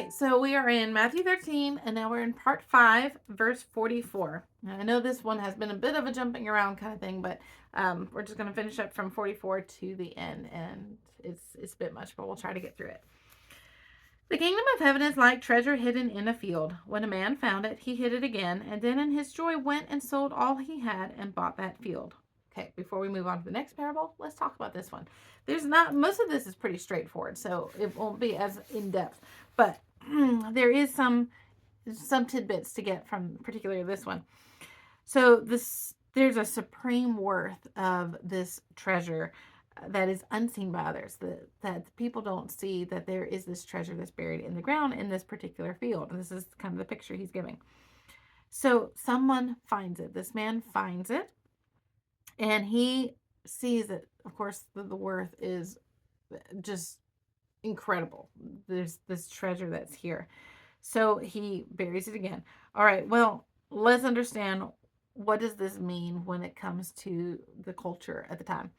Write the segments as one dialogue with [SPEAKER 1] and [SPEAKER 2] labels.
[SPEAKER 1] Okay, so we are in Matthew 13, and now we're in part 5, verse 44. Now, I know this one has been a bit of a jumping around kind of thing, but we're just going to finish up from 44 to the end, and it's a bit much, but we'll try to get through it. The kingdom of heaven is like treasure hidden in a field. When a man found it, he hid it again, and then in his joy went and sold all he had and bought that field. Okay, before we move on to the next parable, let's talk about this one. There's not, most of this is pretty straightforward, so it won't be as in depth, but there is some tidbits to get from particularly this one. So there's a supreme worth of this treasure that is unseen by others, that people don't see, that there is this treasure that's buried in the ground in this particular field. And this is kind of the picture he's giving. So someone finds it. This man finds it, and he sees that, of course, the worth is just incredible. There's this treasure that's here. So he buries it again. All right, well, let's understand, what does this mean when it comes to the culture at the time.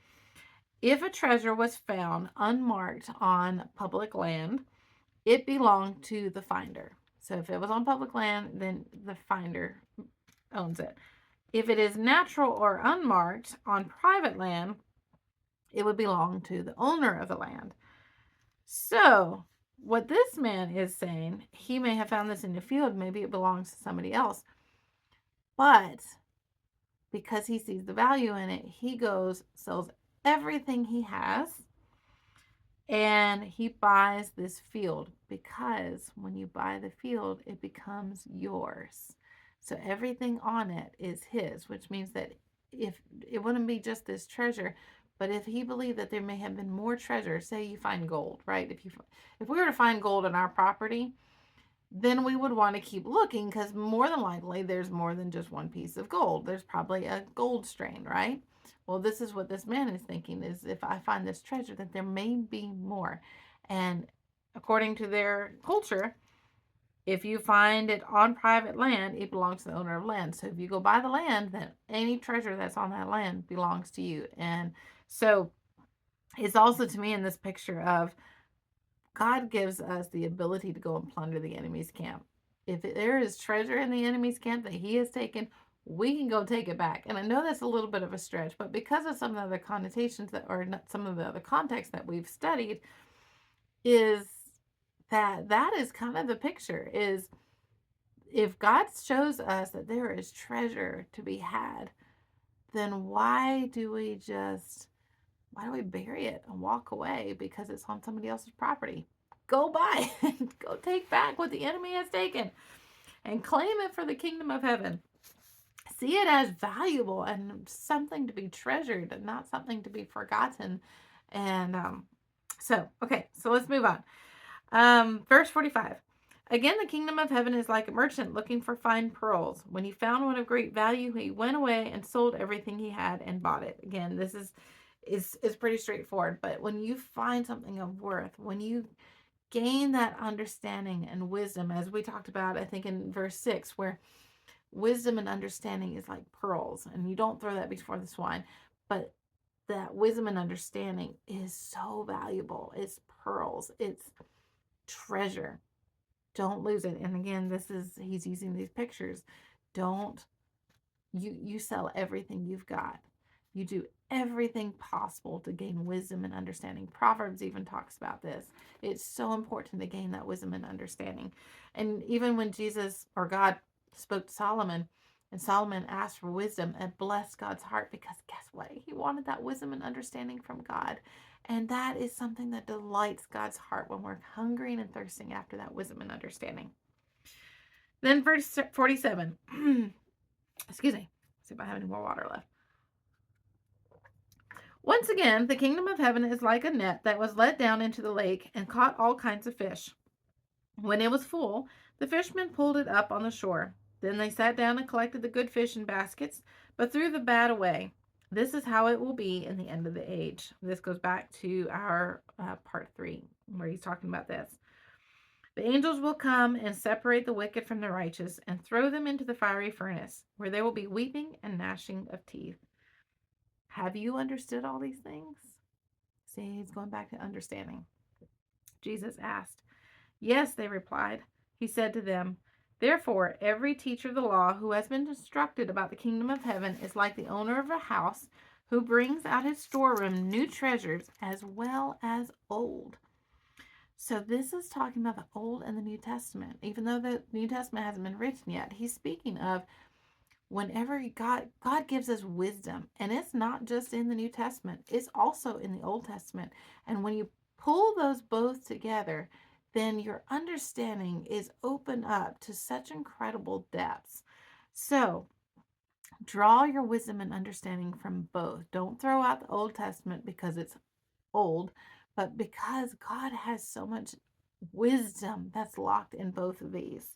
[SPEAKER 1] If a treasure was found unmarked on public land, it belonged to the finder. So if it was on public land, then the finder owns it. If it is natural or unmarked on private land, it would belong to the owner of the land. So what this man is saying, he may have found this in the field, maybe it belongs to somebody else, but because he sees the value in it, he goes, sells everything he has, and he buys this field, because when you buy the field, it becomes yours. So everything on it is his, which means that if it wouldn't be just this treasure, but if he believed that there may have been more treasure, say you find gold, right? If we were to find gold on our property, then we would want to keep looking, because more than likely there's more than just one piece of gold. There's probably a gold strain, right? Well, this is what this man is thinking, is if I find this treasure, that there may be more. And according to their culture, if you find it on private land, it belongs to the owner of land. So if you go buy the land, then any treasure that's on that land belongs to you. And so it's also, to me, in this picture of, God gives us the ability to go and plunder the enemy's camp. If there is treasure in the enemy's camp that he has taken, we can go take it back. And I know that's a little bit of a stretch, but because of some of the other connotations that, or not, some of the other contexts that we've studied, is that is kind of the picture, is if God shows us that there is treasure to be had, then why do we bury it and walk away because it's on somebody else's property? Go buy and go take back what the enemy has taken and claim it for the kingdom of heaven. See it as valuable and something to be treasured and not something to be forgotten. And so let's move on. Verse 45. Again, the kingdom of heaven is like a merchant looking for fine pearls. When he found one of great value, he went away and sold everything he had and bought it. Again, this is pretty straightforward, but when you find something of worth, when you gain that understanding and wisdom, as we talked about, I think in verse 6, where wisdom and understanding is like pearls, and you don't throw that before the swine, but that wisdom and understanding is so valuable. It's pearls, it's treasure. Don't lose it. And again, he's using these pictures. Don't you sell everything you've got. You do everything possible to gain wisdom and understanding. Proverbs even talks about this. It's so important to gain that wisdom and understanding. And even when Jesus, or God, spoke to Solomon, and Solomon asked for wisdom, it blessed God's heart, because guess what? He wanted that wisdom and understanding from God. And that is something that delights God's heart, when we're hungering and thirsting after that wisdom and understanding. Then verse 47. Excuse me. See if I have any more water left. Once again, the kingdom of heaven is like a net that was let down into the lake and caught all kinds of fish. When it was full, the fishermen pulled it up on the shore. Then they sat down and collected the good fish in baskets, but threw the bad away. This is how it will be in the end of the age. This goes back to our part 3, where he's talking about this. The angels will come and separate the wicked from the righteous and throw them into the fiery furnace, where there will be weeping and gnashing of teeth. Have you understood all these things? See, he's going back to understanding. Jesus asked, Yes, they replied. He said to them, therefore, every teacher of the law who has been instructed about the kingdom of heaven is like the owner of a house who brings out his storeroom new treasures as well as old. So this is talking about the Old and the New Testament. Even though the New Testament hasn't been written yet, he's speaking of whenever God gives us wisdom, and it's not just in the New Testament, it's also in the Old Testament. And when you pull those both together, then your understanding is opened up to such incredible depths. So draw your wisdom and understanding from both. Don't throw out the Old Testament because it's old, but because God has so much wisdom that's locked in both of these.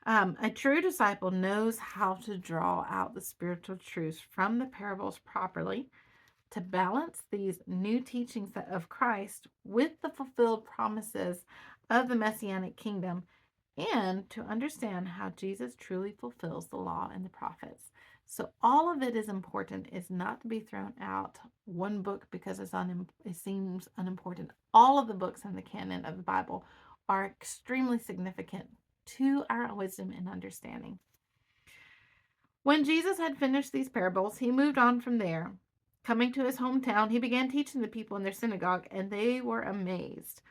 [SPEAKER 1] A true disciple knows how to draw out the spiritual truths from the parables properly to balance these new teachings of Christ with the fulfilled promises of the Messianic kingdom, and to understand how Jesus truly fulfills the law and the prophets. So all of it is important. It's not to be thrown out one book because it seems unimportant. All of the books in the canon of the Bible are extremely significant to our wisdom and understanding. When Jesus had finished these parables, he moved on from there. Coming to his hometown, he began teaching the people in their synagogue, and they were amazed.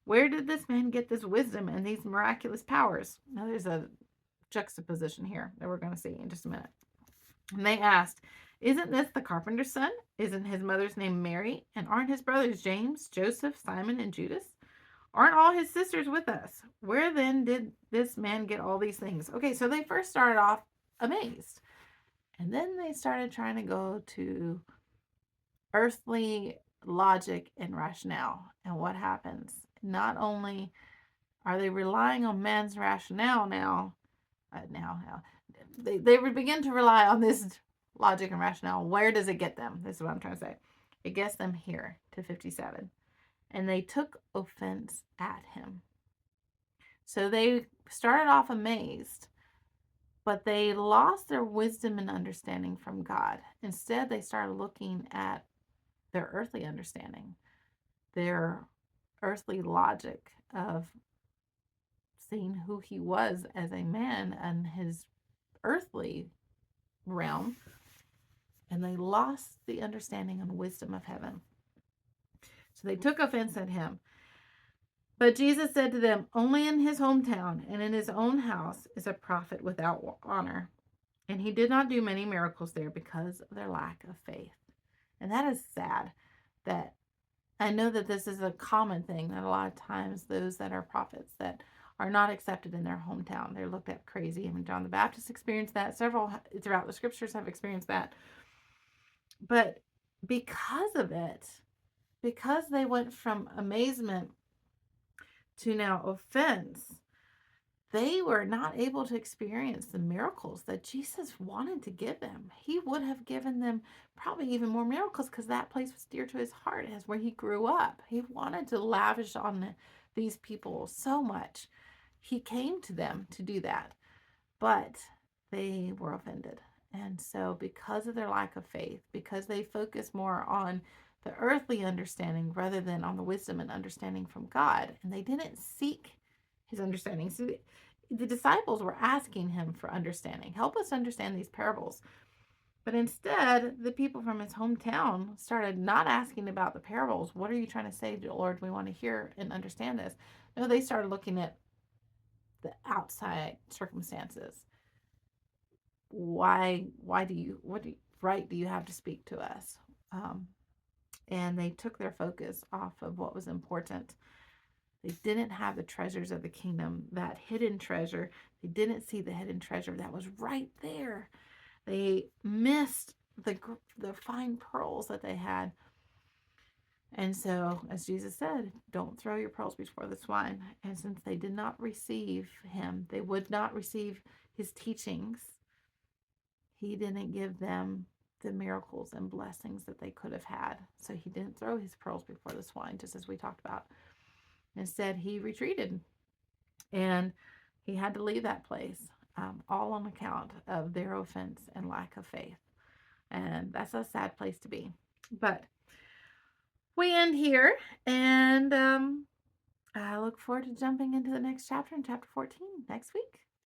[SPEAKER 1] Where did this man get this wisdom and these miraculous powers? Now, there's a juxtaposition here that we're going to see in just a minute. And they asked, isn't this the carpenter's son? Isn't his mother's name Mary? And aren't his brothers James, Joseph, Simon, and Judas? Aren't all his sisters with us? Where then did this man get all these things? Okay, so they first started off amazed. And then they started trying to go to earthly logic and rationale. And what happens? Not only are they relying on man's rationale they would begin to rely on this logic and rationale. Where does it get them? This is what I'm trying to say. It gets them here to 57. And they took offense at him. So they started off amazed, but they lost their wisdom and understanding from God. Instead, they started looking at their earthly understanding, their earthly logic of seeing who he was as a man and his earthly realm, and they lost the understanding and wisdom of heaven. So they took offense at him. But Jesus said to them, only in his hometown and in his own house is a prophet without honor. And he did not do many miracles there because of their lack of faith. And that is sad. That I know that this is a common thing, that a lot of times those that are prophets that are not accepted in their hometown, they're looked at crazy. I mean, John the Baptist experienced that. Several throughout the scriptures have experienced that. But because of it, because they went from amazement to now offense, they were not able to experience the miracles that Jesus wanted to give them. He would have given them probably even more miracles because that place was dear to his heart, as where he grew up. He wanted to lavish on these people so much. He came to them to do that, but they were offended. And so because of their lack of faith, because they focused more on the earthly understanding rather than on the wisdom and understanding from God, and they didn't seek his understanding. So the disciples were asking him for understanding. Help us understand these parables. But instead, the people from his hometown started not asking about the parables. What are you trying to say, Lord? We want to hear and understand this. No, they started looking at the outside circumstances. What right do you have to speak to us? And they took their focus off of what was important. They didn't have the treasures of the kingdom, that hidden treasure. They didn't see the hidden treasure that was right there. They missed the fine pearls that they had. And so, as Jesus said, don't throw your pearls before the swine. And since they did not receive him, they would not receive his teachings, he didn't give them the miracles and blessings that they could have had. So he didn't throw his pearls before the swine, just as we talked about. Instead, he retreated, and he had to leave that place, all on account of their offense and lack of faith. And that's a sad place to be. But we end here, and look forward to jumping into the next chapter in chapter 14 next week.